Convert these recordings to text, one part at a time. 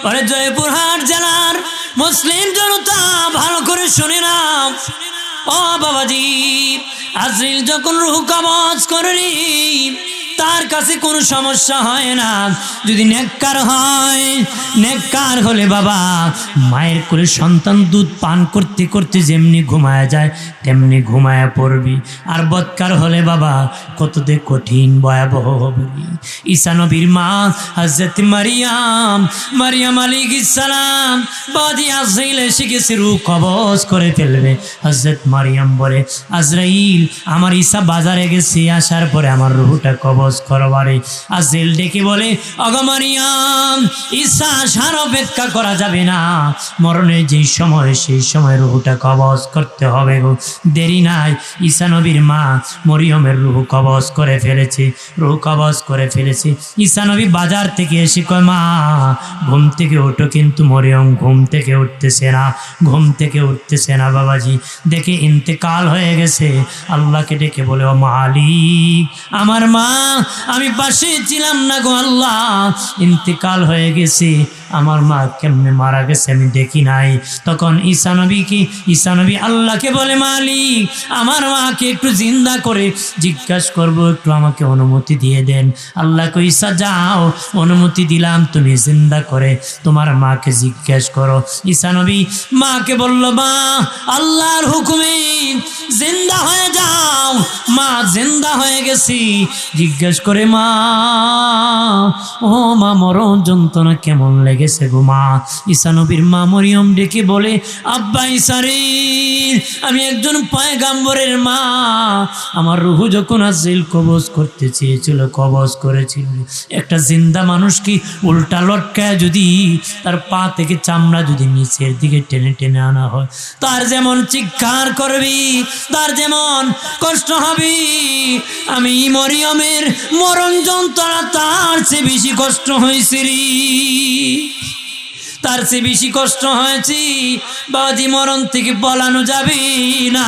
ওরে জয়পুরহাট জেলার মুসলিম জনতা ভালো করে শুনে নাও ও বাবাজি, আজরাইল যখন রূহ কবজ করলি তার কাছে কোনো সমস্যা হয় না যদি নেককার হয়। নেককার হলে বাবা মায়ের কোলে সন্তান দুধ পান করতে করতে যেমনি ঘুমায়া যায় তেমনি ঘুমায়া পড়বি। আর বদকার হলে বাবা কততে কঠিন ভয়াবহ হবে। ঈসা নবীর মা হযরত মারিয়াম আলাইহিস সালাম বাদি আজরাইল এসে গেছে রূহ কবজ করে ফেলবে। হযরত মারিয়াম বলে, আজরাইল আমার ঈসা বাজারে গেছে, আসার পরে আমার রূহটা কবজ করবারে। আজরাইল ডেকে বলে, ওগো মারিয়াম, ঈসা আসার অপেক্ষা করা যাবে না, মরণের যেই সময় সেই সময় রূহটা কবজ করতে হবে গো, দেরি নাই। ঈসা নবীর মা মরিয়মের রূহ কবজ করে ফেলেছে, রূহ কবজ করে ফেলেছে। ঈসা নবী বাজার থেকে এসে কয়, মা ঘুম থেকে ওঠো, কিন্তু মরিয়ম ঘুম থেকে উঠতেছে না, ঘুম থেকে উঠতেছে না। বাবাজি দেখে ইন্তেকাল হয়ে গেছে। আল্লাহকে ডেকে বলে, ও মালিক, আমার মা, আমি পাশে ছিলাম না গো আল্লাহ, ইন্তেকাল হয়ে গেছে, আমার মা কেমনে মারা গেছে আমি দেখি নাই। তখন ঈসা নবী আল্লাহকে বলে, মালিক আমার মাকে একটু জিন্দা করে জিজ্ঞাসা করবো, একটু আমাকে অনুমতি দিয়ে দেন। আল্লাহ কই, ঈসা যাও, অনুমতি দিলাম, তুমি জিন্দা করে তোমার মাকে জিজ্ঞাসা করো। ঈসা নবী মাকে বলল, মা আল্লাহর হুকুমে জিন্দা হয়ে যাও। মা জিন্দা হয়ে গেছি। জিজ্ঞাসা করে, মা ও মা, মরণ যন্ত্রণা কেমন লেগেছে গো মা? ঈসা নবীর মা মরিয়ম ডেকে বলে, আব্বা ঈসা রে, আমি একজন পয়গাম্বরের মা, আমার রূহ যখন আজরাইল কবজ করতে চেয়েছিল কবজ করেছিল। একটা জিন্দা মানুষ কি উল্টা লটকায় যদি তার পা থেকে চামড়া যদি নিচের দিকে টেনে টেনে আনা হয়, তার যেমন চিৎকার করবি, তার যেমন কষ্ট হবে। আমি মরিয়মের মরণ যন্ত্রণা তার চেয়ে বেশি কষ্ট হয়েছে রে, তার চেয়ে বেশি কষ্ট হয়েছে। বাবাজি মরণ থেকে পালানো যাবে না।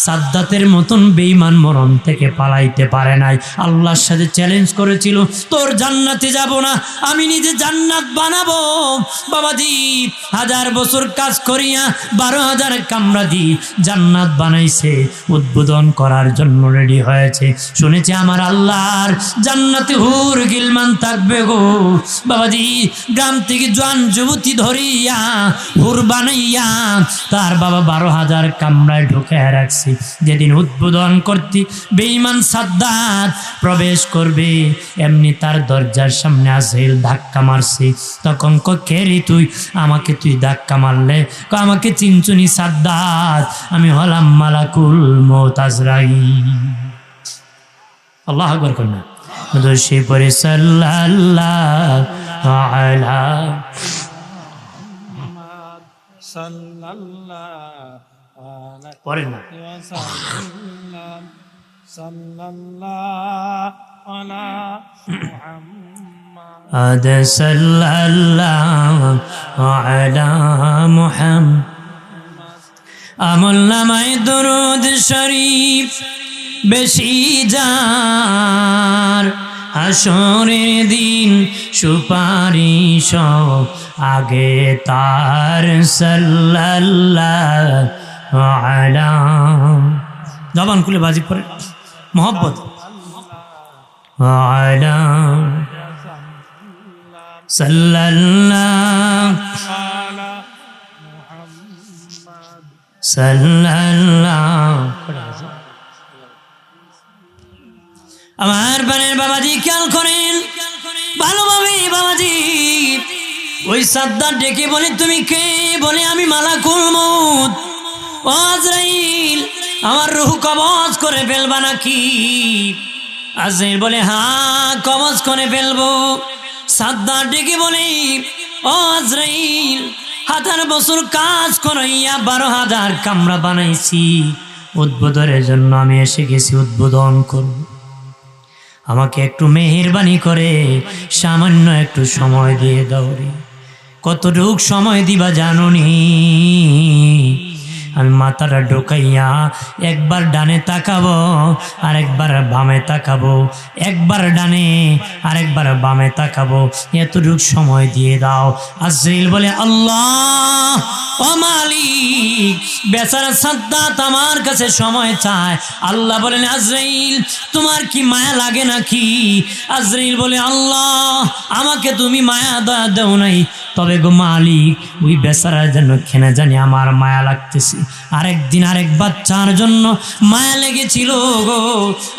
সাদ্দাতের মতন বেঈমান মরণ থেকে পালাইতে পারে নাই। আল্লাহর সাথে চ্যালেঞ্জ করেছিল, তোর জান্নাতে যাব না, আমি নিজে জান্নাত বানাবো। বাবাজি 1000 বছর কাজ করিয়া 12,000 কামরা দি জান্নাত বানাইছে, উদ্বোধন করার জন্য রেডি হয়েছে। শুনেছে আমার আল্লাহর জান্নাতে হুর গিলমান থাকবে গো। বাবাজি গ্রাম থেকে জোয়ান যুবতী ধরিয়া হুর বানাইয়া তার বাবা 12,000 কামরায় ঢুকে রাখছে। যেদিন উদ্বোধন করতে বেঈমান সাদ্দাত প্রবেশ করবে, এমনি তার দরজার সামনে আজরাইল ধাক্কা মারছে। তখন কে রে তুই? আমাকে তুই ধাক্কা মারলে? আমাকে চিনচুনি সাদ্দাত, আমি হলাম মালাকুল মউত আজরাইল। আল্লাহু আকবার কন্যা দোষে পরে সাল্লাল্লাহু আলা পরে না আদ সাল্লাল্লাহু আলা মুহাম্মদ। আমল নামায় দরুদ শরীফ বেশি যার, হাসরের দিন সুপারিশ আগে তার সাল্লাল্লাহু আলা। জবান খুলে বাজি পড়ে মোহাব্বত আলা সাল্লাল্লাহু। আমার বানের বাবাজি খেয়াল করেন ভালোভাবে। বাবাজি ওই সাদ্দাত ডেকে বলে, তুমি কে? বলে, আমি মালাকুল মউত। ও আজরাইল, আমার রূহ কবজ করে ফেলবা নাকি? আজরাইল বলে, হ্যাঁ কবজ করে ফেলবো। সাদ্দাত ডেকে বলে, ও আজরাইল, 1000 বছর কাজ করাইয়া 12,000 কামরা বানাইছি, উদ্বোধনের জন্য আমি এসে গেছি, উদ্বোধন করব। আমাকে একটু মেহেরবানি করে সামান্য একটু সময় দিয়ে দাও রে। কতটুক সময় দিবা জানো নি? আমি মাথাটা ঢোকাইয়া একবার ডানে তাকাবো আর একবার বামে তাকাবো, একবার ডানে আর একবার বামে তাকাবো, এতটুকু সময় দিয়ে দাও। আজরাইল বলে আল্লাহ ও মালিক, বেচারা সাদ্দাত আমার কাছে সময় চায়। আল্লাহ বলেন আজরাইল তোমার কি মায়া লাগে নাকি? আজরাইল বলে আল্লাহ আমাকে তুমি মায়া দয়া দেও নাই, তবে গো মালিক ওই বেচারার জন্য কেনা জানি আমার মায়া লাগতেছে। আরেকদিন আরেক বাচ্চার জন্য মায়া লেগেছিল গো।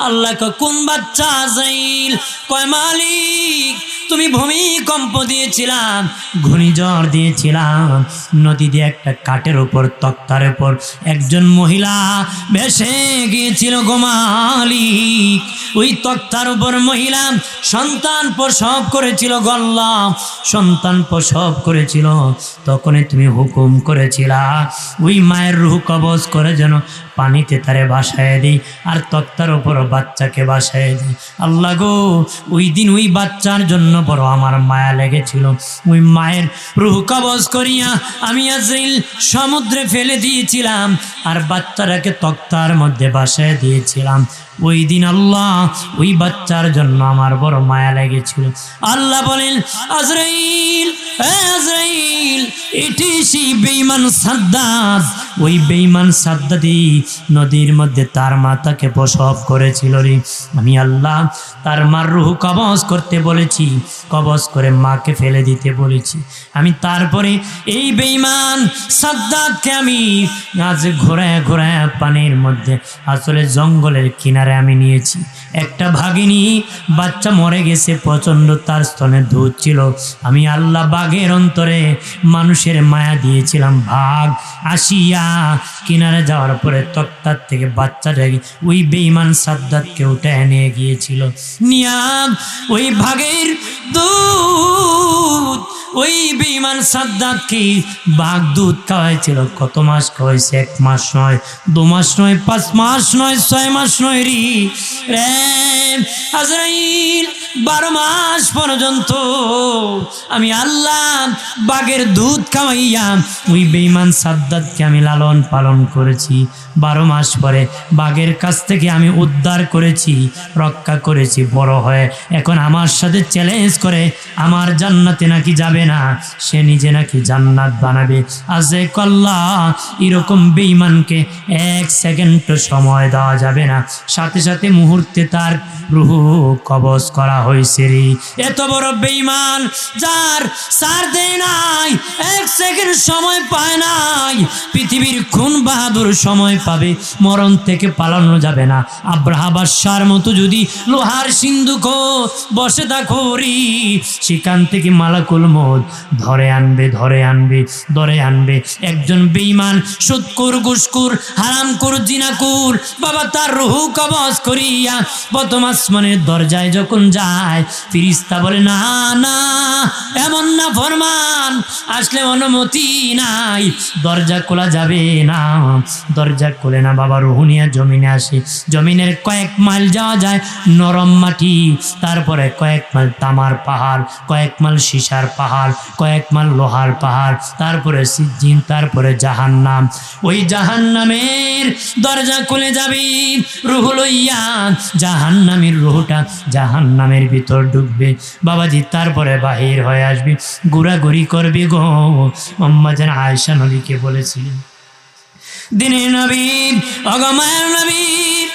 আল্লাহ কোন বাচ্চা? আজরাইল কয় মালিক তুমি ভূমিকম্প দিয়েছিলাম, ঘূর্ণিঝড় দিয়েছিলাম, নদী দিয়ে একটা কাঠের উপর তক্তার উপর একজন মহিলা ভেসে গিয়েছিল গো মালিক। ওই তক্তার উপর মহিলা সন্তান প্রসব করেছিল গো আল্লাহ, সন্তান প্রসব করেছিল, তখনই তুমি হুকুম করেছিলা ওই মায়ের রূহ কবজ করে যেন পানিতে তারে ভাসায় দিই আর তক্তার উপর বাচ্চাকে ভাসায় দিই। আল্লাহ গো ওই দিন ওই বাচ্চার জন্য বড় আমার মায়া লেগেছিল। ওই মায়ের রূহ কবজ করিয়া আমি আজরাইল সমুদ্রে ফেলে দিয়েছিলাম আর বাচ্চাটাকে তক্তার মধ্যে ভাসায় দিয়েছিলাম। ওই দিন আল্লাহ ওই বাচ্চার জন্য আমার বড় মায়া লেগেছিল। আল্লাহ বলেন আজরাইল আজরাইল এটি সেই বেঈমান সাদ্দাত, ওই বেঈমান সাদ্দাতি নদীর মধ্যে তার মাতাকে প্রসব করেছিল রে। আমি আল্লাহ তার মার রূহ কবজ করতে বলেছি, কবজ করে মাকে ফেলে দিতে বলেছি। আমি তারপরে এই বেঈমান সাদ্দাতকে আমি আজ ঘোরায় ঘোরায় পানির মধ্যে আসলে জঙ্গলের কিনারে আমি নিয়েছি। একটা ভাগিনী বাচ্চা মরে গেছে, প্রচণ্ড তার স্তনে দুধ ছিল। আমি আল্লাহ বাঘের অন্তরে মানুষের মায়া দিয়েছিলাম, ভাগ আসিয়া কিনারে যাওয়ার পরে তক্তার থেকে বাচ্চাটাকে ওই বেঈমান সাদ্দাতকে উঠে নিয়ে গিয়েছিল। নিয়াম ওই ভাগের দুধ ওই বেঈমান সাদ্দাতকে বাঘ দুধ খাওয়াইছিল। কত মাস খাওয়াইছে? 1 মাস নয়, 2 মাস নয়, 5 মাস নয়, 6 মাস নয় রে আজরাইল 12 মাস পর্যন্ত আমি আল্লাহ বাঘের দুধ খাওয়াইয়া ওই বেঈমান সাদ্দাতকে আমি লালন পালন করেছি। 12 মাস পরে বাঘের কাছ থেকে আমি উদ্ধার করেছি, রক্ষা করেছি। বড় হয়ে এখন আমার সাথে চ্যালেঞ্জ করে আমার জান্নাতে নাকি যাবে না, সে নিজে নাকি জান্নাত বানাবে। আজে কল্লা এরকম বেঈমানকে 1 সেকেন্ড সময় দেওয়া যাবে না, সাথে সাথে মুহূর্তে তার রূহ কবজ করা হয়েছে রে। এত বড় বেঈমান যার সার দেয় নাই, 1 সেকেন্ড সময় পায় নাই, পৃথিবীর খুন বাহাদুর সময় পাবে, মরণ থেকে পালানো যাবে না। আব্রাহা বাদশার মতো যদি লোহার সিন্ধুক বসে থাকো রে, সেখান থেকে মালাকুল মউত ধরে আনবে, ধরে আনবে, ধরে আনবে। একজন বেঈমান সুদখোর, ঘুষখোর, হারামখোর, জিনাখোর বাবা তার রূহ কবজ করিয়া প্রথম আসমানের দরজায় যখন যায়, ফেরেশতা বলে না না এমন না ফরমান, আসলে অনুমতি নাই, দরজা খোলা যাবে না। দরজা খোলে না বাবা, রূহ নিয়ে জমিনে আসে। জমিনের কয়েক মাইল যাওয়া যায় নরম মাটি, তারপরে কয়েক মাইল তামার পাহাড়, কয়েক মাইল সীসার পাহাড়, কয়েক মাইল লোহার পাহাড়, তারপরে সিজ্জিন, তারপরে জাহান্নাম। ওই জাহান্নামের দরজা খুলে যাবে, রূহ লইয়া জাহান্নামের রূহটা জাহান্নামের ভিতর ঢুকবে বাবাজি, তারপরে বাহির হয়ে আসবে, ঘোরাঘুরি করবে গো। আম্মা জান আয়েশা নবীকে বলেছিলেন, দিনে নবীর অগমায়ের নবীর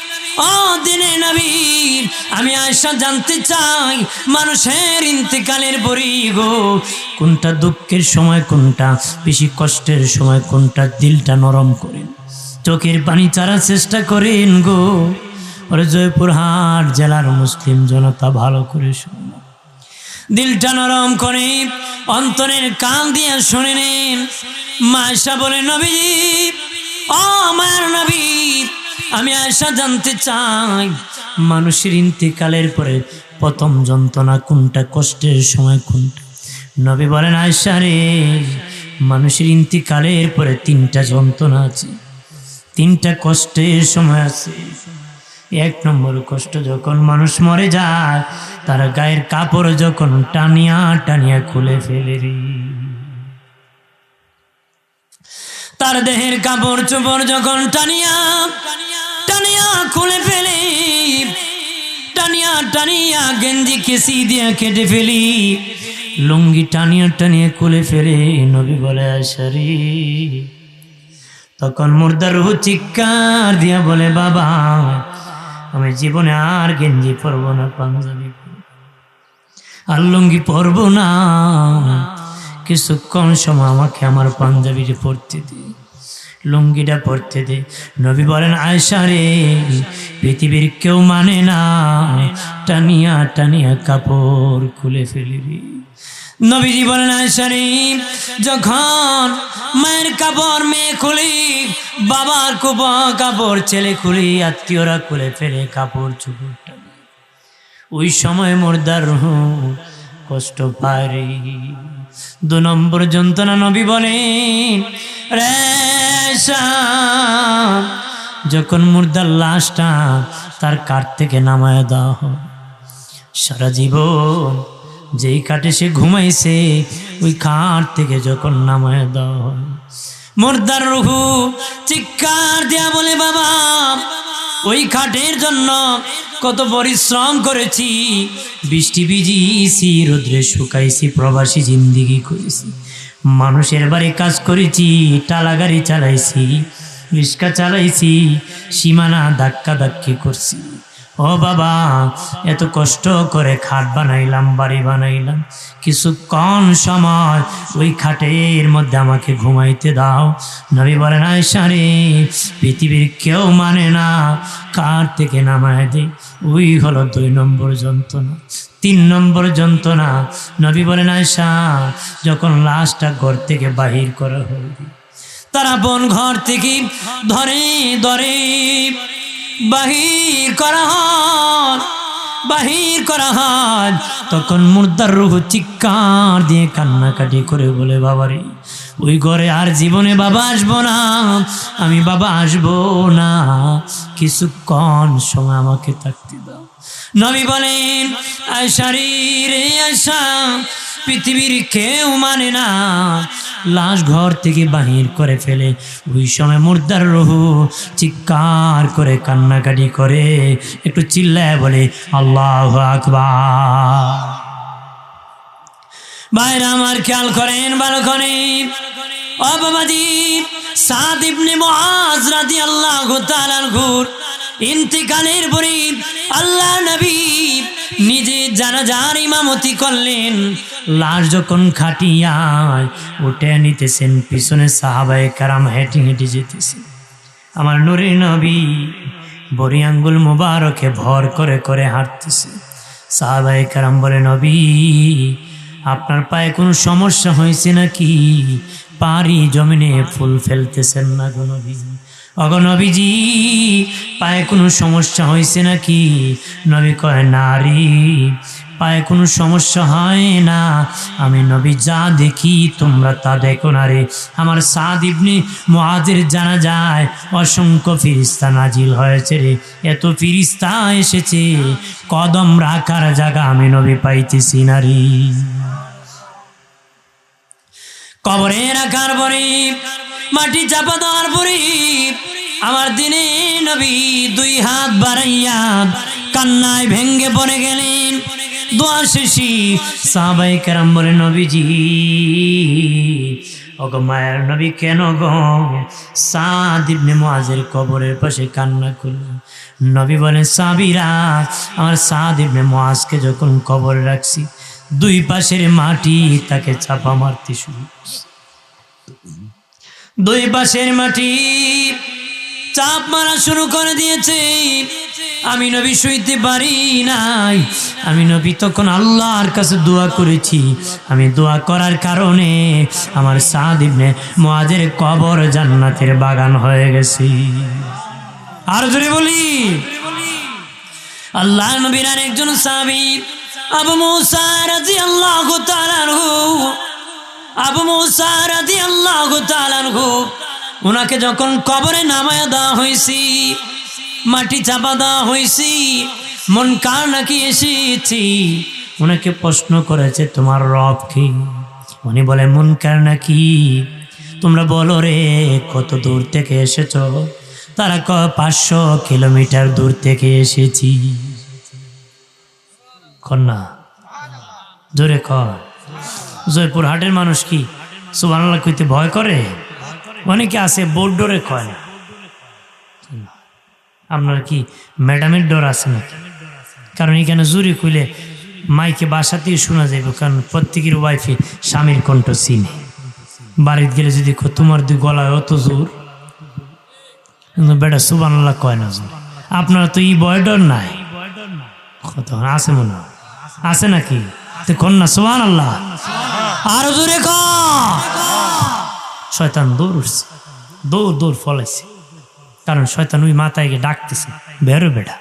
ও দিনে নবীর, আমি আয়েশা জানতে চাই মানুষের ইন্তেকালের পরে গো কোনটা দুঃখের সময়, কোনটা বেশি কষ্টের সময়, কোনটা দিলটা নরম করেন, চোখের পানি ছাড়ার চেষ্টা করেন গো। ওরে জয়পুরহাট জেলার মুসলিম জনতা ভালো করে শুনুন, দিলটা নরম করে অন্তরের কান দিয়ে শুনে নেন। মা আয়েশা বলে নবীজি ও আমার নবী, আমি আয়েশা জানতে চাই মানুষের ইন্তেকালের পরে প্রথম যন্ত্রণা কোনটা, কষ্টের সময় কোনটা? নবী বলেন আয়েশা রে, মানুষের ইন্তেকালের পরে 3টা যন্ত্রণা আছে, 3টা কষ্টের সময় আছে। 1 নম্বর কষ্ট যখন মানুষ মরে যায়, তার গায়ের কাপড় যখন টানিয়া টানিয়া খুলে ফেলে রে, তার দেহের কাপড় চোপড় যখন টানিয়া টানিয়া খুলে ফেলে, টানিয়া টানিয়া গেঞ্জি কেসি দিয়া কেটে ফেলি, লুঙ্গি টানিয়া টানিয়া খুলে ফেলে। নবী বলে আয়েশা রে, তখন মুর্দার রূহ চিৎকার দিয়া বলে বাবা আমি জীবনে আর গেঞ্জি পরবো না, পাঞ্জাবি আর লুঙ্গি পরবো না, কিছুক্ষণ সময় আমাকে আমার পাঞ্জাবিটা পরতে দে, লুঙ্গিটা পরতে দে। নবী বলেন আয়েশা রে, পৃথিবীর কেউ মানে না, টানিয়া টানিয়া কাপড় খুলে ফেলিবি। নবীজি বলেন আয়েশা রে, যখন মায়ের কাপড় মেয়ে খুলি, বাবার কাপড় ছেলে খুলি, আত্মীয়রা খুলে ফেলে কাপড় চোপড়টা, ওই সময় মুর্দার রূহ কষ্ট পায় রে। 2 নম্বর যন্ত্রণা নবী বলেন রেশা, যখন মুর্দার লাশটা তার কাঠ থেকে নামায় দেওয়া হয়, সারা জীবন যেই কাঠে সে ঘুমাইছে ওই কাঠ থেকে যখন নামায় দেওয়া হয়, মুর্দার রূহ চিৎকার দেয়া বলে বাবা ওই খাটের জন্য কত পরিশ্রম করেছি, বৃষ্টি ভিজিয়েছি, রোদ্রে শুকাইছি, প্রবাসী জিন্দিগি করেছি, মানুষের বাড়ি কাজ করেছি, টালা গাড়ি চালাইছি, রিক্সা চালাইছি, সীমানা ধাক্কা ধাক্কি করছি। ও বাবা এত কষ্ট করে খাট বানাইলাম, বাড়ি বানাইলাম, কিছুক্ষণ সময় ওই খাটের মধ্যে আমাকে ঘুমাইতে দাও। নবী বলেন আয়েশা রে, পৃথিবীর কেউ মানে না, কাঠ থেকে নামায় দে। ওই হলো 2 নম্বর যন্ত্রণা। 3 নম্বর যন্ত্রণা নবী বলেন আয়েশা, যখন লাশটা ঘর থেকে বাহির করা হবে, তারা বোন ঘর থেকে ধরে ধরে বাহির করা হয়, তখন মুর্দার রূহ চিৎকার দিয়ে কান্নাকাটি করে বলে বাবারে ওই ঘরে আর জীবনে বাবা আসবো না, আমি বাবা আসবো না, কিছুক্ষণ সময় আমাকে থাকতে দাও। নবী বলেন আয়েশা রে আয়েশা, পৃথিবীর কেউ মানে না, লাশ ঘর থেকে বাহির করে ফেলে, ওই সময় মুর্দার রূহ চিৎকার করে কান্নাকাটি করে, একটু চিল্লায় বলে আল্লাহু আকবার। ভাইরা আমার খেয়াল করেন ভালো করে, ও বাবাজি, সাদ ইবনে মুআজ রাদিয়াল্লাহু তাআলা আনহুর ইন্তিকালের পরে আল্লাহ নবী নিজে জানাজার ইমামতি করলেন। লাশ যখন খাটিয়ায় উঠে নিতেছেন, পিছনে সাহাবায়ে কেরাম হেঁটে হেঁটে যেতেছে। আমার নূরের নবী বড়ি আঙ্গুল মুবারকে ভর করে করে হাঁটতেছে। সাহাবায়ে কেরাম বলে নবী আপনার পায়ে কোনো সমস্যা হয়েছে নাকি? পারি জমিনে ফুল ফেলতেছেন না গো নবী? ওগো নবীজি পায়ে কোনো সমস্যা হয়েছে নাকি? নবী কয় নারী পায়ে কোনো সমস্যা হয় না, আমি নবী যা দেখি তোমরা তা দেখো না রে। আমার সাদ ইবনে মুআজের জানাজায় অসংখ্য ফিরিস্তা নাজিল হয়েছে রে, এত ফিরিস্তা এসেছে কদম রাখার জায়গা আমি নবী পাইতেছি না রে। কবরে রাখার পরে মাটি চাপা দেওয়ার পরে আমার দিনে নবী 2 হাত বাড়াইয়া কান্নায় ভেঙ্গে পড়ে গেলেন। দোয়া শেষে সাহাবায়ে কেরাম বলে নবীজি ওগো মায়ের নবী কেন গো সাদ ইবনে মুআজের কবরের পাশে কান্না করলেন? নবী বলেন সাহাবীরা আমার সাদ ইবনে মুআজকে যখন কবরে রাখছি 2 পাশের মাটি তাকে চাপা মারতে শুরু করছে। 2 পাশের মাটি চাপ মারা শুরু করে দিয়েছে। আমি নবী শুইতে পারি নাই। আমি নবী তখন আল্লাহর কাছে দোয়া করেছি। আমি দোয়া করার কারণে আমার সাদ ইবনে মুআজের কবর জান্নাতের বাগান হয়ে গেছে। আর জোরে বলি আল্লাহ নবীর আরেকজন সাহাবী আবু মুসা রাদিয়াল্লাহু তাআলা আনহু, আবু মুসা রাদিয়াল্লাহু তাআলা আনহু ওনাকে যখন কবরে নামায়া দেওয়া হয়েছে, মাটি চাপা দেওয়া হয়েছে, মুনকার নাকি এসেছি, ওনাকে প্রশ্ন করেছে তোমার রব কি? উনি বলে মুনকার নাকি? তোমরা বলো রে কত দূর থেকে এসেছো? তারা কয় 500 কিলোমিটার দূর থেকে এসেছি। কন্যা জোরে কর। জয়পুর হাটের মানুষ কি সুবহানাল্লাহ কইতে ভয় করে? অনেকে আছে বোর্ড ডোরে কয় না। আপনার কি ম্যাডামের ডর আছে নাকি? কারণ এখানে জুরি খুলে মাইকে বাসাতেই শোনা যাবে, কারণ প্রত্যেকের ওয়াইফে স্বামীর কণ্ঠ চিনে। বাড়িতে গেলে যদি তোমার দুই গলায় অত জোর, বেটা সুবহানাল্লাহ কয় না জোর। আপনারা তো এই ভয় ডর নাই, কত আছে মনে হয় আছে নাকি? কন্যা সুবহানাল্লাহ আরো জোরে ক। শয়তান দৌড় উঠছে, দৌড় ফলাইছে, কারণ শয়তান ওই মাথায় গিয়ে ডাকতেছে বেরো বেটা।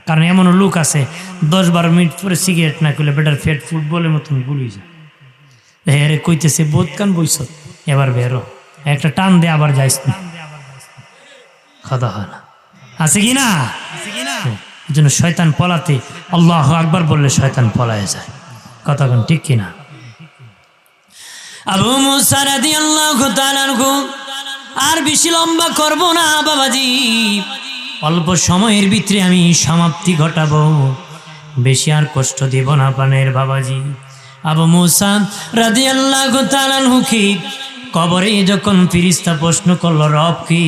কারণ এমনও লোক আছে 10-12 মিনিট পরে সিগারেট না করলে বেটার ফেট ফুটবলের মতন গুলি যায়। হেরে কইতেছে বোধ কান বইস, এবার বেরো, একটা টান দে আবার যাইস না, কথা হয় না। আছে কি না? এই জন্য শয়তান পলাতে আল্লাহু আকবার বললে শয়তান পলায় যায়, কথা কোন ঠিক কিনা? আবু মুসা রাদিয়াল্লাহু তাআলা আনহু, আর বেশি লম্বা করব না বাবাজি, অল্প সময়ের ভিতরে আমি সমাপ্তি ঘটাবো, বেশি আর কষ্ট দেব না প্রাণের বাবাজি। আবু মুসা রাদিয়াল্লাহু তাআলা আনহু কি কবরে যখন ফেরেশতা প্রশ্ন করলো রব কি,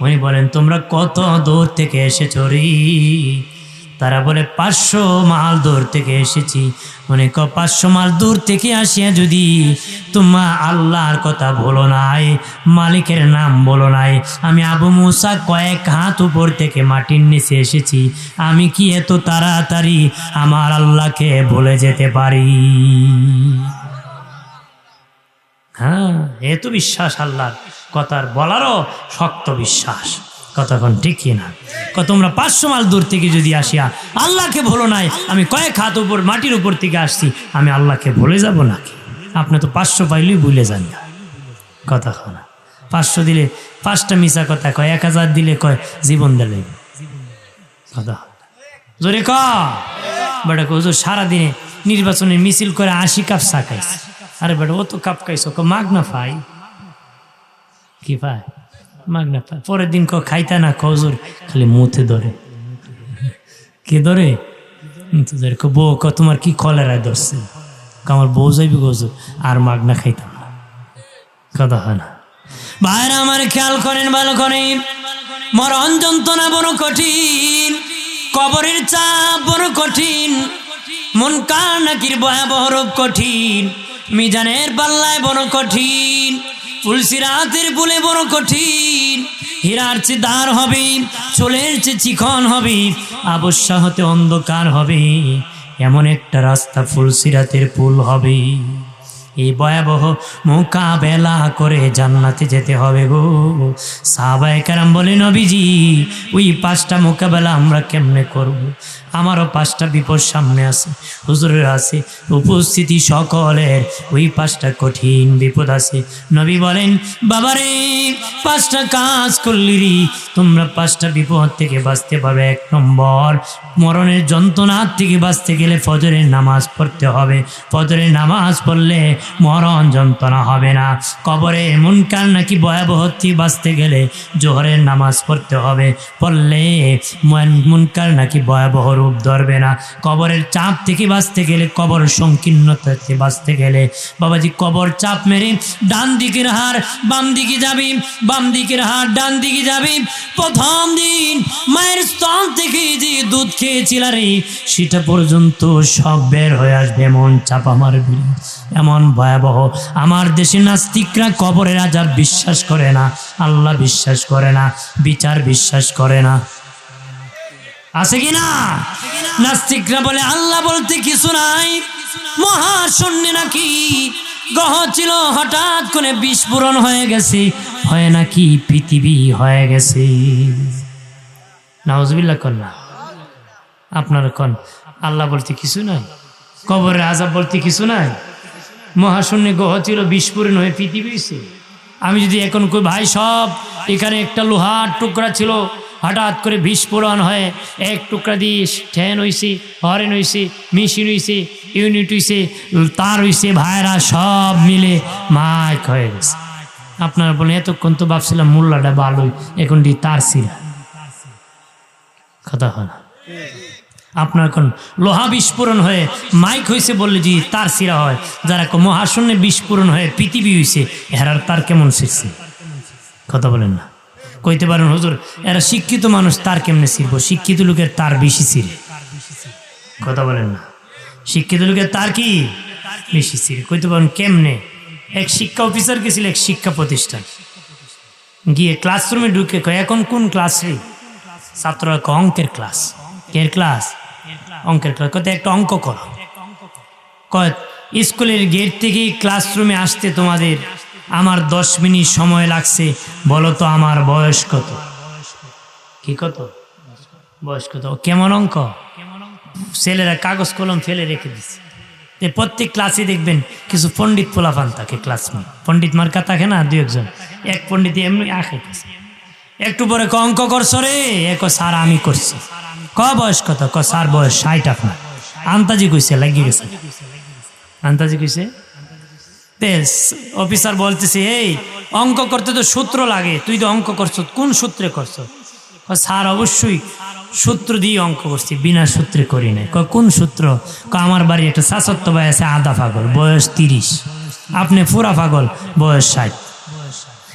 উনি বলেন তোমরা কত দূর থেকে এসেছো রে? তারা বলে 500 মাইল দূর থেকে এসেছি। মনে ক 500 মাইল দূর থেকে আসিয়া যদি তোমার আল্লাহর কথা বলো নাই, মালিকের নাম বলো নাই, আমি আবু মুসা কয়েক হাত উপর থেকে মাটির নিচে এসেছি, আমি কি এত তাড়াতাড়ি আমার আল্লাহকে ভুলে যেতে পারি? হ্যাঁ, এত বিশ্বাস আল্লাহর কথার বলারও শক্ত বিশ্বাস, কতক্ষণ ঠিক কিনা? তোমরা 500 মাইল দূর থেকে যদি আসিয়া আল্লাহকে ভুলো নাই, আমি কয়েক হাত উপর মাটির উপর থেকে আসছি, আমি আল্লাহকে ভুলে যাব নাকি? আপনি তো 500 পাইলেই ভুলে যান না, কথা কয় না। 500 দিলে 5টা মিশা কথা কয়, 1000 দিলে কয় জীবন দিলে, কথা জোরে ক। বেটা হুজুর সারাদিনে নির্বাচনের মিছিল করে 80 কাপ চা খাইছে। আরে বেটা ও তো কাপ খাইছো, মাগ না পাই কি পায়? মাগ না পায়। পরের দিন খাইতা না হুজুর, খালি মুখে ধরে, কে ধরে? বউ তোমার কি কলেরায় ধরছে? আমার বউ যাইবি হুজুর, আর মাগ না খাইতাম না, কথা হয় না। ভাইরা আমার খেয়াল করেন, ভালো করেন, মরণ যন্ত্রণা বড় কঠিন, কবরের চাপ বড় কঠিন, মুনকার নাকির ভয়াবহ রূপ কঠিন, মিজানের পাল্লায় বড় কঠিন, ফুলসিরাতের পুলে বড় কঠিন, হীরার চেয়ে দাঁড় হবে, চুলের চেয়ে চিকন হবে, আবশ্যা হতে অন্ধকার হবে, এমন একটা রাস্তা ফুলসিরাতের পুল হবে। এই ভয়াবহ মোকাবেলা করে জান্নাতে যেতে হবে গো। সাহাবায়ে কেরাম বলে নবীজি ওই 5টা মোকাবেলা আমরা কেমনে করব? আমারও 5টা বিপদ সামনে আছে, হুজুরের আছে, উপস্থিতি সকলের ওই 5টা কঠিন বিপদ আছে। নবী বলেন বাবারে 5টা কাজ করলি রে তোমরা 5টা বিপদ থেকে বাঁচতে পারবে। 1 নম্বর, মরণের যন্ত্রণার থেকে বাঁচতে গেলে ফজরের নামাজ পড়তে হবে। ফজরের নামাজ পড়লে মরণ যন্ত্রণা হবে না। কবরে মুনকার নাকি ভয়াবহ থেকে বাঁচতে গেলে জোহরের নামাজ পড়তে হবে, পড়লে মুনকার নাকি ভয়াবহ রূপ ধরবে না। কবরের চাপ থেকে বাঁচতে গেলে, কবর সংকীর্ণতা থেকে বাঁচতে গেলে বাবাজি কবর চাপ মেরে ডান দিকের হাড় বাম দিকে যাবি, বাম দিকের হাড় ডান দিকে যাবি। প্রথম দিন মায়ের স্তন থেকে যে দুধ খেয়েছিলা রে সেটা পর্যন্ত সব বের হয়ে আসবে, এমন চাপা মারবি, এমন ভয়াবহ। আমার দেশে নাস্তিকরা কবরের আযাব বিশ্বাস করে না, আল্লাহ বিশ্বাস করে না, বিচার বিশ্বাস করে না, আছে কি না? নাস্তিকরা বলে আল্লাহ বলতে কিছু নাই, মহাশূন্যে নাকি গ্রহ ছিল, হঠাৎ করে বিস্ফোরণ হয়ে গেছে, হয় নাকি পৃথিবী হয়ে গেছে। নাউজুবিল্লাহ কন না, আপনার কন আল্লাহ বলতে কিছু নাই, কবরের আযাব বলতে কিছু নাই, মহাশূন্যে গ্রহ ছিল, বিস্ফোরণ হয়ে পৃথিবী হয়েছে। আমি যদি এখন কই ভাই সব এখানে একটা লোহার টুকরা ছিল, হঠাৎ করে বিস্ফোরণ হয়ে এক টুকরা দিয়ে ট্রেন হয়েছে, হরেন হয়েছে, মেশিন হয়েছে, ইউনিট হয়েছে, তার হয়েছে, ভাইরা সব মিলে মাইক হয়ে গেছে, আপনারা বলেন এতক্ষণ তো ভাবছিলাম মোল্লাটা ভালোই, এখন তার সিরা কথা হয় না। আপনার এখন লোহা বিস্ফোরণ হয়ে মাইক হয়েছে বললে জি তার সিরা হয়, যারা মহাশূন্যে বিস্ফোরণ হয়ে পৃথিবী হয়েছে এরার তার কেমন শিখছে কথা বলেন না। কইতে পারেন হুজুর এরা শিক্ষিত মানুষ তার কেমনে ছিড়ব, শিক্ষিত লোকের তার বেশি ছিঁড়ে কথা বলেন না। শিক্ষিত লোকের তার কি বেশি ছিঁড়ে, কইতে পারেন কেমনে। এক শিক্ষা অফিসার গেছিল এক শিক্ষা প্রতিষ্ঠান, গিয়ে ক্লাসরুমে ঢুকে কয় এখন কোন ক্লাস রে? ছাত্ররা অঙ্কের ক্লাস। কের ক্লাস? অঙ্কের ক্লাস। কত একটা অঙ্ক করো। কয় স্কুলের গেট থেকে ক্লাসরুমে আসতে তোমাদের আমার 10 মিনিট সময় লাগছে, বলো তো আমার বয়স কত? কি কত? বয়স কত? কেমন অঙ্ক? ছেলেরা কাগজ কলম ফেলে রেখে দিচ্ছে। প্রত্যেক ক্লাসে দেখবেন কিছু পণ্ডিত পোলাপান থাকে ক্লাসমেট, পণ্ডিত মার্কা থাকে না দু একজন, এক পণ্ডিত এমনি আঁকে একটু পরে অঙ্ক করছো রে? স্যার আমি করছি। বয়স কত? স্যার বয়স 60 আপনার। আন্তাজি কইছে লাগিয়ে গেছে, আন্তাজি কইছে। অফিসার বলতেছে এই অঙ্ক করতে তো সূত্র লাগে, তুই তো অঙ্ক করছো, কোন সূত্রে করছো? স্যার অবশ্যই সূত্র দিয়ে অঙ্ক করছি, বিনা সূত্রে করি নাই। কোন সূত্র? আমার বাড়ি একটা শাসত্ব ভাই আছে, আধা পাগল, বয়স 30, আপনি পুরা পাগল, বয়স 60।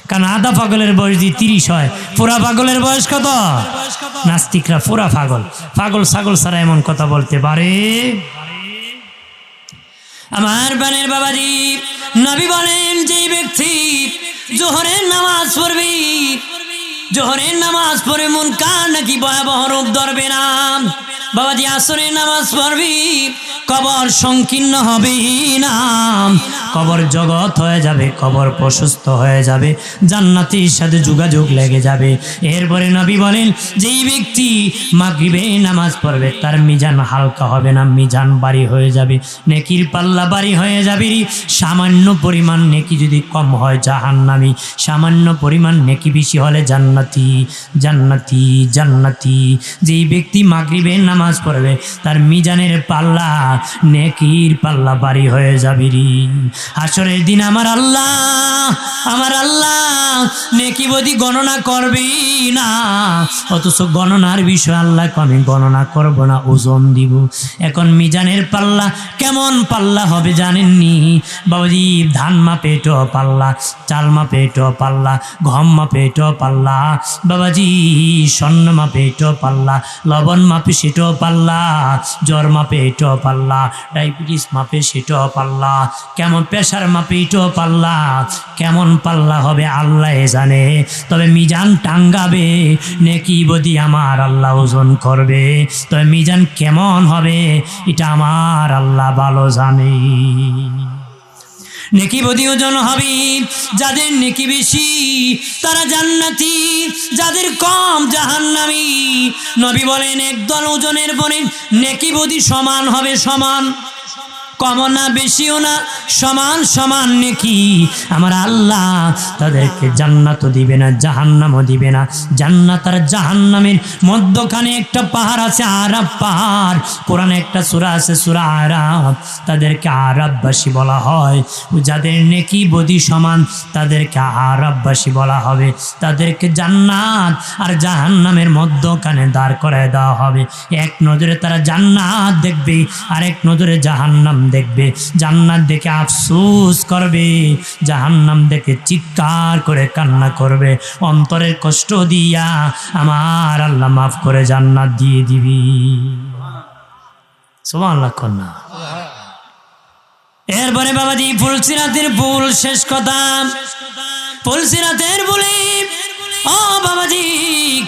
কারণ আধা পাগলের বয়স যদি 30 হয়, পুরা পাগলের বয়স কত? নাস্তিকরা পুরা পাগল, পাগল ছাগল ছাড়া এমন কথা বলতে পারে? আমার বানের বাবাজি নবী বলেন যে ব্যক্তি জোহরের নামাজ পড়বে, জোহরের নামাজ পড়ে মুনকার নাকি ভয়াবহ রূপ ধরবে না। বাবাজি আসরের নামাজ পড়বি, কবর সংকীর্ণ হবে না, কবর জগৎ হয়ে যাবে, কবর প্রশস্ত হয়ে যাবে, জান্নাতের সাথে যোগাযোগ লেগে যাবে। এরপরে নবী বলেন যেই ব্যক্তি মাগরিবে নামাজ পড়বে তার মিজান হালকা হবে না, মিজান ভারী হয়ে যাবে, নেকির পাল্লা ভারী হয়ে যাবে। সামান্য পরিমাণ নেকি যদি কম হয় জাহান্নামী, সামান্য পরিমাণ নেকি বেশি হলে জান্নাতি, জান্নাতি, জান্নাতি। যেই ব্যক্তি মাগরিবে নামাজ পড়বে তার মিজানের পাল্লা, নেকির পাল্লা ভারী হয়ে যাবে। হাসরের দিন আমার আল্লাহ নেকি বদি গণনা করবে না, অথচ গণনার বিষয় আল্লাহকে আমি গণনা করব না, ওজন দিব। এখন মিজানের পাল্লা কেমন পাল্লা হবে জানেননি বাবাজি? ধান মাপে টো পাল্লা, চাল মাপে টো পাল্লা, গম মাপে টো পাল্লা, বাবাজি স্বর্ণ মাপে টো পাল্লা, লবণ মাপে সেটো পাল্লা, জ্বর মাপে এটো পাল্লা, ডায়াবেটিস মাপে সেটো পাল্লা, কেমন প্রেশার মাপে এটো পাল্লা। কেমন পাল্লা হবে আল্লাহ জানে, তবে মিজান টাঙ্গাবে, নেকি বদি আমার আল্লাহ ওজন করবে। তবে মিজান কেমন হবে এটা আমার আল্লাহ ভালো জানে। নেকি বদি ওজন হবে, যাদের নেকি বেশি তারা জান্নাতি, যাদের কম জাহান্নামী। নবী বলেন একদল ওজনের পরে নেকি বদি সমান হবে, সমান, কমও না বেশিও না, সমান সমান নেকি। আমার আল্লাহ তাদেরকে জান্নাতও দিবে না, জাহান্নামও দিবে না। জান্নাত আর জাহান্নামের মধ্যখানে একটা পাহাড় আছে, আরাব পাহাড়। কোরআনে একটা সূরা আছে, সূরা আরাব। তাদেরকে আরাববাসী বলা হয়। যাদের নেকি বদি সমান তাদেরকে আরাববাসী বলা হবে। তাদেরকে জান্নাত আর জাহান্নামের মধ্যখানে দাঁড় করায় দেওয়া হবে। এক নজরে তারা জান্নাত দেখবে, আর এক নজরে জাহান্নাম দেখবে। জান্নাত দেখে আফসোস করবে, জাহান্নাম দেখে চিৎকার করে কান্না করবে, অন্তরের কষ্ট দিয়া আমার আল্লাহ মাফ করে জান্নাত দিয়ে দিবি। সুবহানাল্লাহ কন্যা। এরপরে বাবাজি ফুলসিরাতের ফুল, শেষ কথা ফুলসিরাতের ফুলে ও বাবাজি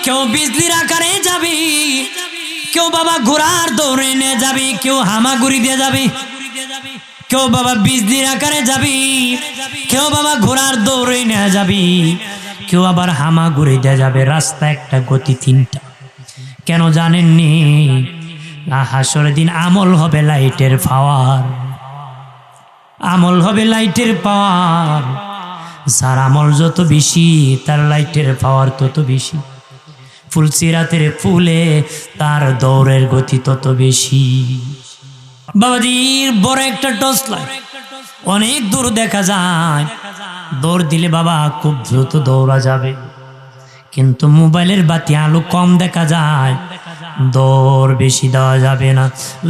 কেউ বিজলির আকারে যাবে, কেউ বাবা ঘোড়ার দৌড়ে নিয়ে যাবে, কেউ হামাগুড়ি দিয়ে যাবে, কেউ বাবা বিজলির আকারে যাবি, কেউ বাবা ঘোড়ার দৌড়ে নিয়ে যাবি, কেউ আবার হামাগুড়ি দিয়ে যাবে। রাস্তা একটা, গতি 3টা। কেন জানেননি? হাসরের দিন আমল হবে লাইটের পাওয়ার, আমল হবে লাইটের পাওয়ার। যার আমল যত বেশি তার লাইটের পাওয়ার তত বেশি। ফুলসিরাতের ফুলে তার দৌড়ের গতি তত বেশি। বাবাজির বড় একটা টর্চ লাইট, অনেক দূর দেখা যায়। দৌড় দিলে বাবা খুব দ্রুত দৌড়া যাবে, কিন্তু মোবাইলের বাতি আলো কম দেখা যায়, দৌড় বেশি দেওয়া যাবে না।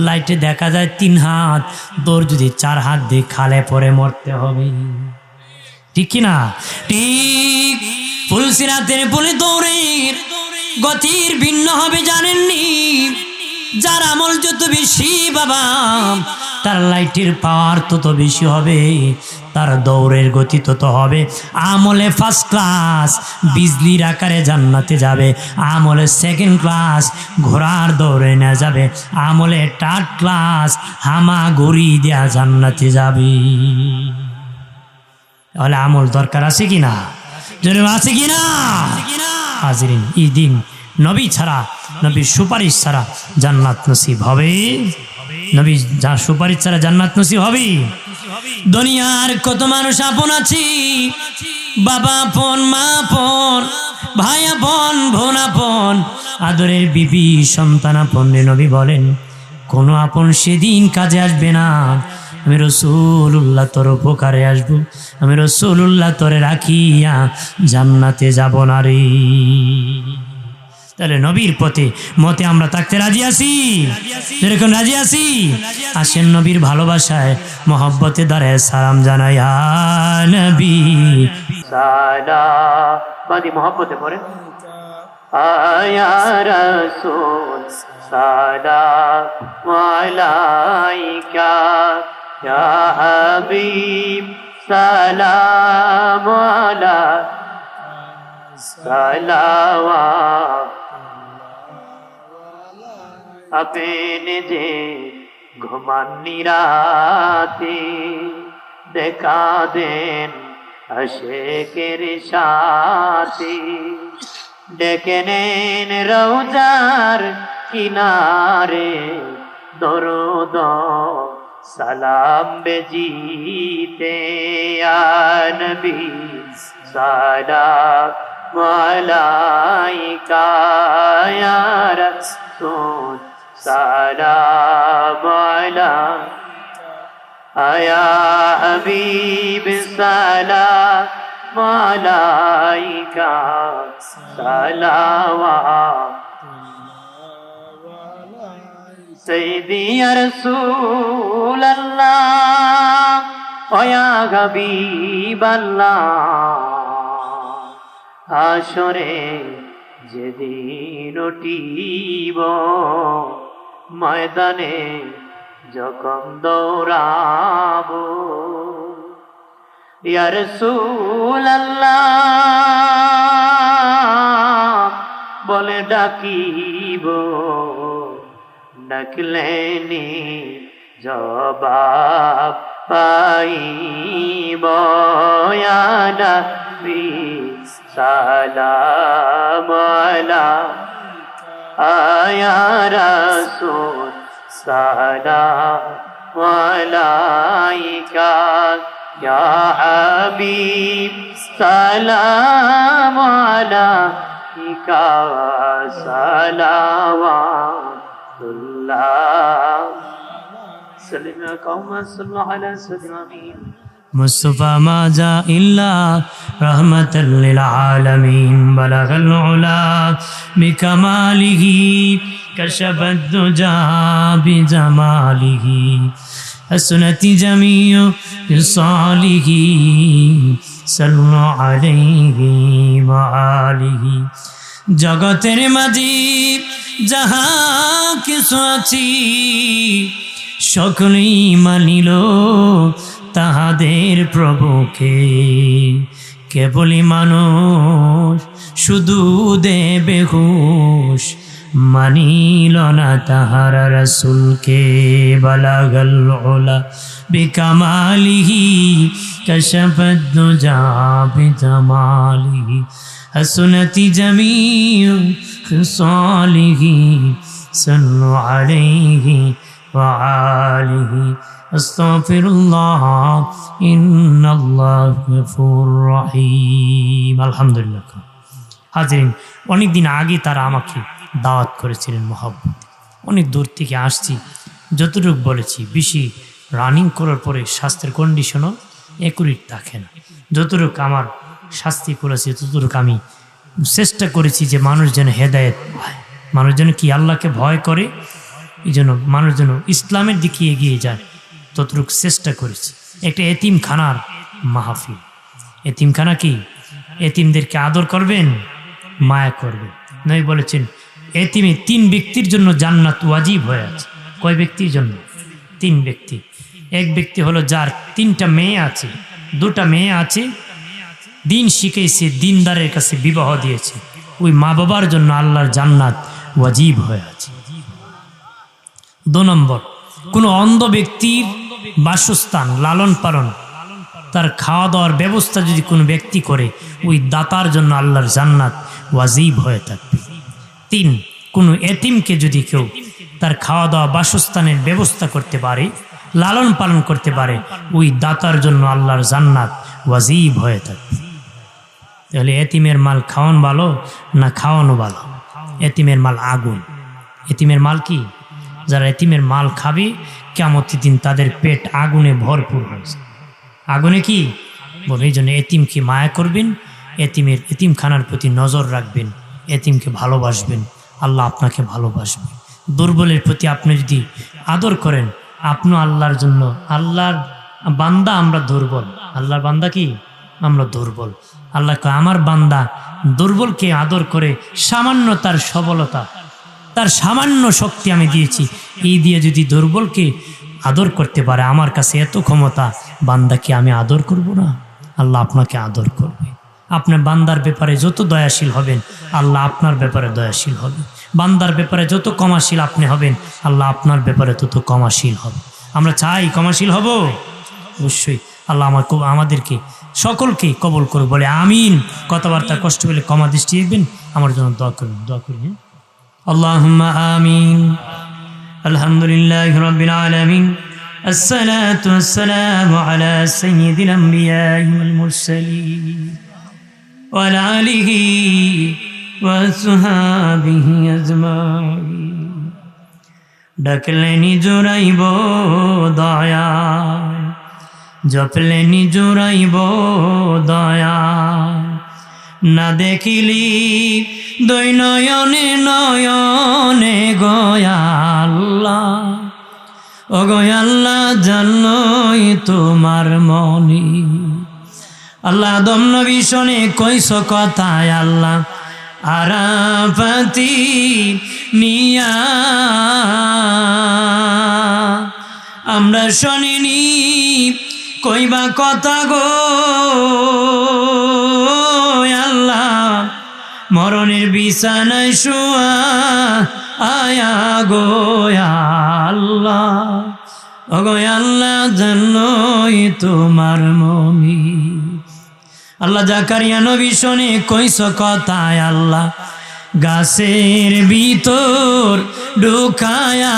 লাইটে দেখা যায় 3 হাত, দৌড় যদি 4 হাত দিয়ে খালে পরে মরতে হবে, ঠিক কিনা? ঠিক। ফুলসিরাতের পুলে দৌড়ের গতির ভিন্ন হবে জানেননি? যার আমল যত বেশি বাবা, তার লাইটের পাওয়ার তত বেশি হবে, তার দৌড়ের গতি তত হবে। আমলে ফার্স্ট ক্লাস বিজলির আকারে জান্নাতে যাবে, আমলে সেকেন্ড ক্লাস ঘোড়ার দৌড়ে নেওয়া যাবে, আমলে থার্ড ক্লাস হামাগুড়ি দেয়া জান্নাতে যাবে। তাহলে আমল দরকার আছে কিনা? জরুরি আছে কিনা? হাজিরিন, এই দিন নবী ছাড়া, নবীর সুপারিশ ছাড়া জান্নাত নসিব হবে? নবী যা সুপারিশ ছাড়া জান্নাত নসিব হবে? দুনিয়ার কত মানুষ আপন আছি, বাবা আপন, মা আপন, ভাই আপন, বোন আপন, আদরের বিবি সন্তান আপন। নবী বলেন কোনো আপন সেদিন কাজে আসবে না। আমি রাসূলুল্লাহ তোর উপকারে আসবো, আমি রাসূলুল্লাহ তোরে রাখিয়া জান্নাতে যাব না রে। তাহলে নবীর পথে মতে আমরা থাকতে রাজি আছি, যেরকম রাজি আছি। আসেন নবীর ভালোবাসায় মহব্বতে দাঁড়ায় সালাম জানাই, ইয়া নবী সালাম মহব্বতে পড়ে, ইয়া রাসূল সালাম আলাইকা, ইয়া হাবিব সালাম আলাইকা, সালাওয়াত আপনি যে ঘুমাননি রাতে, দেখা দেন আশিকের সাথে, ডেকে নেন রওজার কিনারে, দরুদ সালাম বেজিতে, ইয়া নবী সালাম আলাইকা, ইয়া রাসূল সালাম আলাইকা, ইয়া হাবিব সালাম আলাইকা, সালাওয়াত সাইয়্যিদি ইয়া রাসূলাল্লাহ, ইয়া হাবিবাল্লাহ। হাসরে যেদিন উঠিব ময়দানে যখন দৌড়াব, ইয়া রাসূলাল্লাহ বলে ডাকিব, ডাকলেনি জবাব পাইব, ইয়া নবী সালাম আলাইকা, ইয়া রাসূল সালাম আলাইকা, ইয়া হাবিব সালাম আলাইকা, সালাওয়াতুল্লাহ সাল্লিনা কওমা সাল্লাল্লাহু আলাইহি ওয়াসাল্লাম। মুস্তাফা মা জা ইল্লা রাহমাতাল লিল আলামিন, বালাগাল উলা বিকামালিহি, কাশাফাদ দুজা বিজামালিহি, হাসনাতি জামিউ বিসালিহি, সাল্লু আলাইহি ওয়া আলিহি। জগতের মাঝি যাহা কিছু আছি, সকলেই মানিল তাহাদের প্রভুকে, কেবলই মানুষ শুধু দেবে হুশ, মানিল না তাহার রাসূলকে। বালাগাল উলা বিকামালিহি, কাশাফাদ দুজা বিজামালিহি, হাসনাতি জামিউ খিসালিহি, সাল্লু আলাইহি ওয়া আলিহি। আস্তাগফিরুল্লাহ, ইন্নাল্লাহ গফুর রহিম। আলহামদুলিল্লাহ। হাজিরিন, অনেকদিন আগে তারা আমাকে দাওয়াত করেছিলেন মহব্বত, অনেক দূর থেকে আসছি। যতটুকু বলেছি, বেশি রানিং করার পরে স্বাস্থ্যের কন্ডিশনও একুরেট থাকে না। যতটুকু আমার শাস্তি করেছি ততটুকু আমি চেষ্টা করেছি যে মানুষ যেন হেদায়েত পায়, মানুষ যেন কি আল্লাহকে ভয় করে, এই জন্য মানুষ যেন ইসলামের দিকে এগিয়ে যায়, ততটুকু চেষ্টা করেছি। একটা এতিমখানার মাহফিল, এতিমখানা কি, এতিমদেরকে আদর করবেন, মায়া করবেন। নবী বলেছেন এতিমে 3 ব্যক্তির জন্য জান্নাত ওয়াজিব হয়ে আছে। কয় ব্যক্তির জন্য? 3 ব্যক্তি। এক ব্যক্তি হলো যার 3টা মেয়ে আছে, 2টা মেয়ে আছে, দিন শিখেছে, দিনদারের কাছে বিবাহ দিয়েছে, ওই মা বাবার জন্য আল্লাহর জান্নাত ওয়াজিব হয়ে আছে। 2 নম্বর, কোনো অন্ধ ব্যক্তির বাসস্থান, লালন পালন, তার খাওয়া দাওয়ার ব্যবস্থা যদি কোনো ব্যক্তি করে, ওই দাতার জন্য আল্লাহর জান্নাত ওয়াজিব হয়ে থাকবে। 3, কোনো এতিমকে যদি কেউ তার খাওয়া দাওয়া বাসস্থানের ব্যবস্থা করতে পারে, লালন পালন করতে পারে, ওই দাতার জন্য আল্লাহর জান্নাত ওয়াজিব হয়ে থাকবে। তাহলে এতিমের মাল খাওয়ানো ভালো না খাওয়ানো ভালো? এতিমের মাল আগুন। এতিমের মাল কি? যারা এতিমের মাল খাবে কিয়ামতের দিন তাদের পেট আগুনে ভরপুর হয়েছে। আগুনে কি বলে? এই জন্য এতিমকে মায়া করবেন, এতিমখানার প্রতি নজর রাখবেন, এতিমকে ভালোবাসবেন, আল্লাহ আপনাকে ভালোবাসবেন। দুর্বলের প্রতি আপনি যদি আদর করেন, আপনি আল্লাহর জন্য, আল্লাহর বান্দা আমরা দুর্বল, আল্লাহর বান্দা কি আমরা দুর্বল। আল্লাহ কয় আমার বান্দা দুর্বলকে আদর করে, সামান্য তার সবলতা, তার সামান্য শক্তি আমি দিয়েছি, এই দিয়ে যদি দুর্বলকে আদর করতে পারে, আমার কাছে এত ক্ষমতা, বান্দাকে আমি আদর করব না? আল্লাহ আপনাকে আদর করবে। আপনার বান্দার ব্যাপারে যত দয়াশীল হবেন, আল্লাহ আপনার ব্যাপারে দয়াশীল হবে। বান্দার ব্যাপারে যত ক্ষমাশীল আপনি হবেন, আল্লাহ আপনার ব্যাপারে তত ক্ষমাশীল হবে। আমরা চাই ক্ষমাশীল হব, অবশ্যই। আল্লাহ আমাদেরকে সকলকে কবুল করুক, বলে আমিন। কথাবার্তা কষ্ট পেলে ক্ষমা দৃষ্টি দেখবেন, আমার জন্য দোয়া করবেন, দোয়া করি। আল্লাহুম্মা আমিন। আলহামদুলিল্লাহি রাব্বিল আলামিন। আসসালাতু ওয়াসসালামু আলা সাইয়্যিদিল আমবিয়াই ওয়াল মুরসালিন ওয়া আলা আলিহি ওয়া আসহাবিহি আজমাইন। ডাকলেনি জোরাইব দয়া, জপলেনি জোরাইব দয়া, না দেখিলি দুই নয়নে নয়নে গয়াল্লাহ, ও গয়াল্লাহ জানলই তোমার মনি। আল্লাহ আদম নবী শোনে কইস কথায় আল্লাহ আরাফাতি নিয়া, আমরা শোনিনি কইবা কথা গো আল্লাহ, মরণের বিছানায় শুয়া আয়া গো আল্লাহ, ও গো আল্লাহ জানলই তোমার মনি। আল্লাহ জাকারিয়া নবী শোনে কইস কথায় আল্লাহ গাছের ভিতর ঢুকায়া,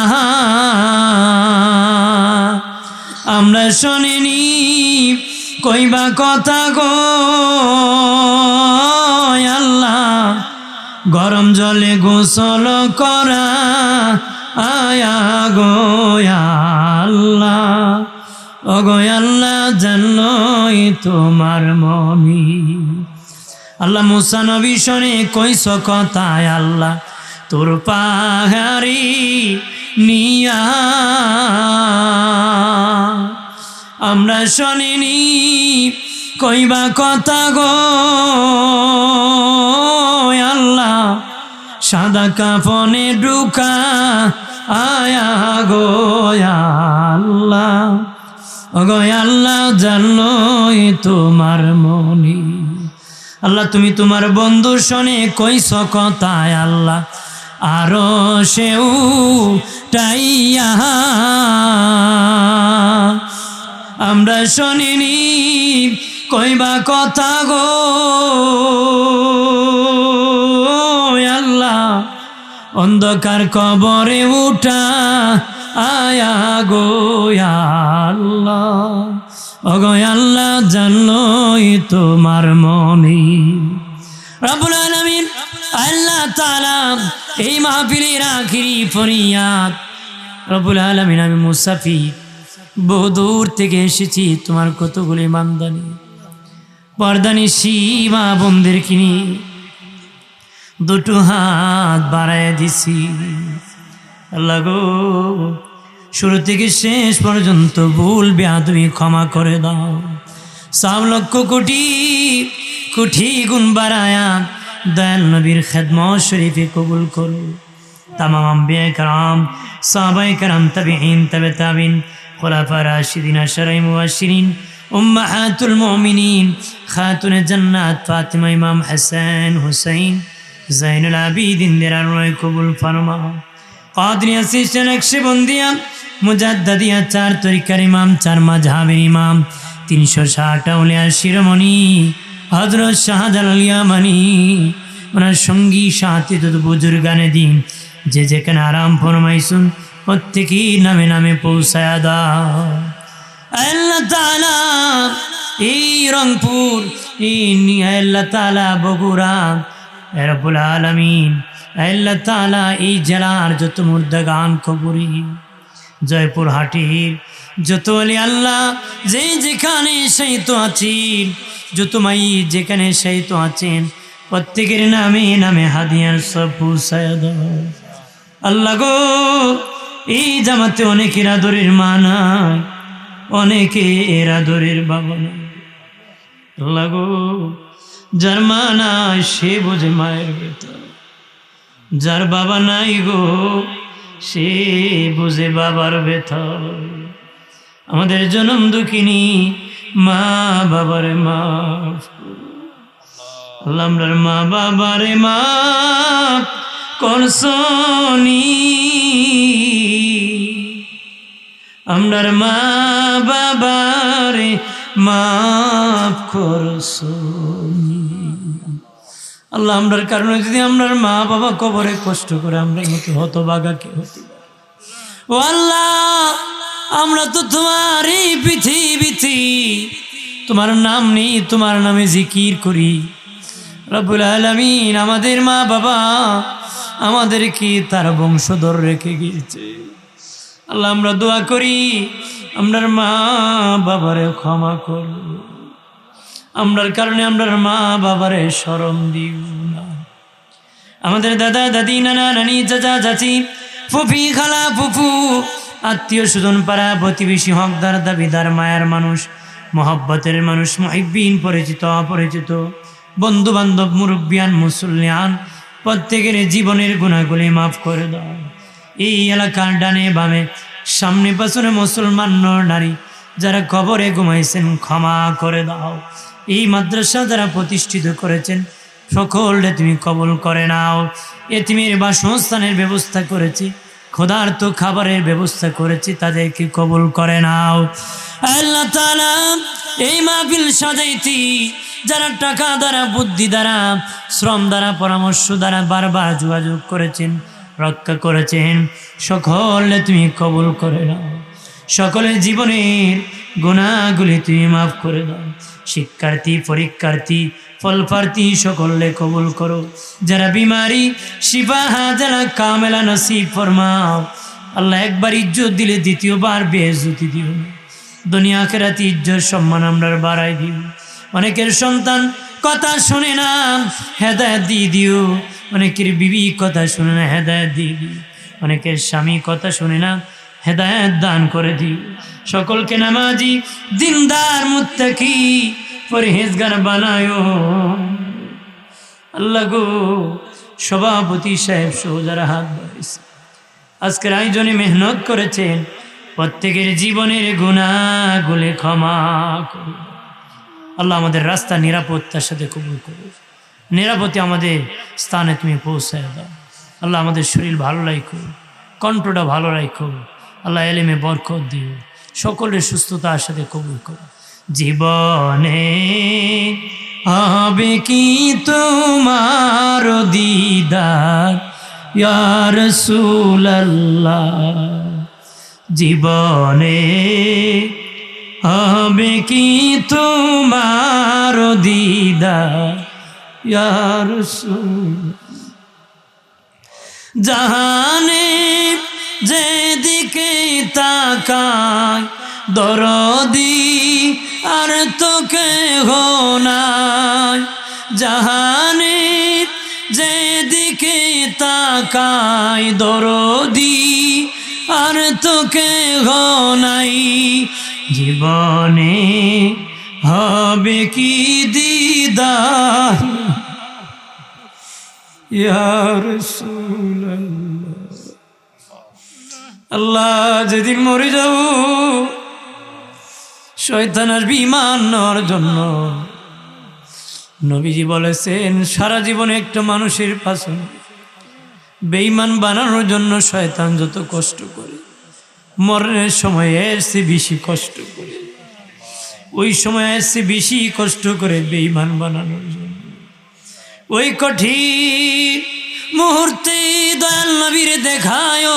আমরা শোনিনি কইবা কথা গো আল্লাহ, গরম জলে গোসল করা আয়া গো আল্লাহ, ও গো আল্লাহ জানলই তোমার মনি। আল্লাহ মুসা নবী শোনে কইস কথায় আল্লাহ তোর পাহাড়ি নিয়া, আমরা শোনিনি কইবা কথা গো আল্লাহ, সাদা কাফনে ঢুকা আয়া গো আল্লাহ, ও গো আল্লাহ জানলই তোমার মনি। আল্লাহ তুমি তোমার বন্ধু শোনে কইস কথায় আল্লাহ আরো সেউ টাইয়া, আমরা শোনিনি কইবা কথা গো আল্লাহ, অন্ধকার কবরে উঠা আয়া গো আল্লাহ, ও গো আল্লাহ জানলই তোমার মনি। রব্বুল আলামিন আল্লাহ তাআলা এই মাহফিলের আখিরি ফরিয়াদ, রব্বুল আলামিন আমি মুসাফির, বহু দূর থেকে এসেছি তোমার কতগুলি মান্দানি, পর্দানিশি মা বোনদের কিনি দুটো হাত বাড়ায় দিছি। আল্লাহ গো, শুরু থেকে শেষ পর্যন্ত ভুল বেয়াদবি ক্ষমা করে দাও। 7 লক্ষ কোটি কোটি গুণ বাড়ায়া দয়াল নবীর খেদমত শরীফে কবুল করো। তামাম আম্বিয়া کرام, সাহাবায়ে کرام, তাবিঈন, তাবে তাবিঈন, খুলাফা রাশিদিন, আশরায়ে মুবাশশিরিন, উম্মাহাতুল মুমিনিন, খাতুনে জান্নাত ফাতিমা, ইমাম হাসান হুসাইন জাইনুল আবিদিনদের আরওয়াহ কবুল ফরমাও। কাদরিয়া সিস্টার নকশবন্দিয়া মুজাদ্দিদিয়া 4 তরিকার ইমাম, 4 মাযহাবের ইমাম, 360 আউলিয়া শিরোমণি হযরত শাহজালাল ইয়ামানি, ওনার সঙ্গী সাথী যত বুজুর্গানে দিন যে যেখানে আরাম ফরমাইছুন প্রত্যেকেই নামে নামে পৌঁছায়া দাও। আল্লাহ তাআলা এই রংপুর, আল্লাহ তাআলা বগুড়া, রব্বুল আলামিন আল্লাহ তাআলা এই জেলার যত মুর্দাগান কবরি, জয়পুর হাটির যত আলী আল্লাহ যে যেখানে সেই তো আছেন, যত মাই যেখানে সেই তো আছেন, প্রত্যেকের নামে নামে হাদিয়ার সব পৌঁছায়া দাও। আল্লাহ গো, এই জামাতে অনেকের আদরের মা নাই, অনেকের আদরের বাবা নাই। আল্লাহ গো, যার মা নাই সে বোঝে মায়ের ব্যথা, যার বাবা নাই গো সে বোঝে বাবার ব্যথা। আমাদের জনম দুঃখিনী মা বাবার মাফ করো। আল্লাহ আমরার মা বাবারে মাফ করছনি, আমরার মা বাবারে মাফ করছনি। আল্লাহ আমরার কারণে যদি আমরার মা বাবা কবরে কষ্ট করে আমরার মতো হতভাগা কে হতে পারে। ও আল্লাহ, আমরা তো তোমার এই পৃথিবীতে তোমার নাম নেই, তোমার নামে জিকির করি। রব্বুল আলামিন আমাদের মা বাবা আমাদেরকে তার বংশধর রেখে গিয়েছে। আল্লাহ আমরা দোয়া করি আমরার মা বাবারে ক্ষমা করো, আমরার কারণে আমরার মা বাবারে শরম দিও না। আমাদের দাদা দাদি, নানা নানি, চাচা চাচি, ফুফি খালা ফুফু, আত্মীয় স্বজন, পাড়া প্রতিবেশী, হকদার দাবিদার, মায়ার মানুষ, মহব্বতের মানুষ, মুহিব্বিন, পরিচিত অপরিচিত, বন্ধু বান্ধব, মুরব্বিয়ান, মুসল্লিয়ান, প্রত্যেকের জীবনের গুনাহগুলি মাফ করে দাও। এই এলাকার ডানে বামে সামনে পাশনে মুসলমান নর নারী যারা কবরে ঘুমাইছেন ক্ষমা করে দাও। এই মাদ্রাসা যারা প্রতিষ্ঠিত করেছেন সকলকে তুমি কবুল করে নাও। এতিমের বাসস্থানের ব্যবস্থা করেছি, ক্ষুধার্ত খাবারের ব্যবস্থা করেছি, তাদেরকে কবুল করে নাও। আল্লাহ তাআলা এই মাহফিল সাজাইতি যারা টাকা দ্বারা, বুদ্ধি দ্বারা, শ্রম দ্বারা, পরামর্শ দ্বারা বারবার যোগাযোগ করেছেন, রক্ষা করেছেন, সকলে তুমি কবুল করে নাও। সকলের জীবনের গুনাহগুলি তুমি মাফ করে দাও। শিক্ষার্থী, পরীক্ষার্থী, ফলপ্রার্থী সকলে কবুল করো। যারা বিমারি শিফা হাজালা কামেলা নসিব ফরমাও। আল্লাহ একবার ইজ্জত দিলে দ্বিতীয়বার বেইজ্জতি দিও না। দুনিয়া আখিরাতে ইজ্জত সম্মান আমরা বাড়াই দিও। অনেকের সন্তান কথা শুনে না, হেদায়েত দিয়ে দিও। অনেকের বিবি কথা শুনে না, হেদায়েত দিয়ে দিও। অনেকের স্বামী কথা শুনে না, হেদায়েত দান করে দিও। সকলকে নামাজি, দিনদার, মুত্তাকি, পরহেজগার বানায়ো। আল্লাহ গো, সভাপতি সাহেব সহ যারা হাত বাড়িয়েছে, আজকের আয়োজনে মেহনত করেছেন, প্রত্যেকের জীবনের গুনাহগুলি ক্ষমা করো। আল্লাহ আমাদের রাস্তা নিরাপত্তার সাথে কবুল করো। নিরাপত্তা আমাদের স্থানে তুমি পৌঁছায় দাও। আল্লাহ আমাদের শরীর ভালো রাখো, কণ্ঠটা ভালো রাখো। আল্লাহ এলেমে বরকত দিও। সকলের সুস্থতার সাথে কবুল করো। জীবনে হবে কি তোমার দিদার ইয়া রাসূলুল্লাহ, জীবনে হবে কি তোমার দিদার ইয়া রাসূলুল্লাহ। জাহানে যেদিকে তাকায় দরদি আর তো কেহ নাই জাহানে যেদিকে তাকাই দরদি আর তো কেহ নাই জীবনে হবে কি দিদার ইয়া রাসূলুল্লাহ। আল্লাহ যেদিন মরে যাব শয়তান আসবে ঈমান নেওয়ার জন্য। নবীজি বলেছেন সারা জীবনে একটা মানুষের পাশে বেঈমান বানানোর জন্য শয়তান যত কষ্ট করে মরণের সময় এর চেয়ে বেশি কষ্ট করে, ওই সময় এর চেয়ে বেশি কষ্ট করে বেঈমান বানানোর জন্য। ওই কঠিন মুহূর্তে দয়াল নবীর দেখায়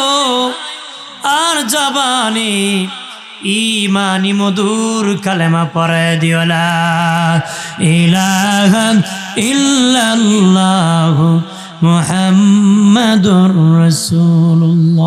আর জবানে ইমানি মধুর কালেমা পড়ে দিও লা ইলাহা ইল্লাল্লাহু মুহাম্মাদুর রাসূলুল্লাহ।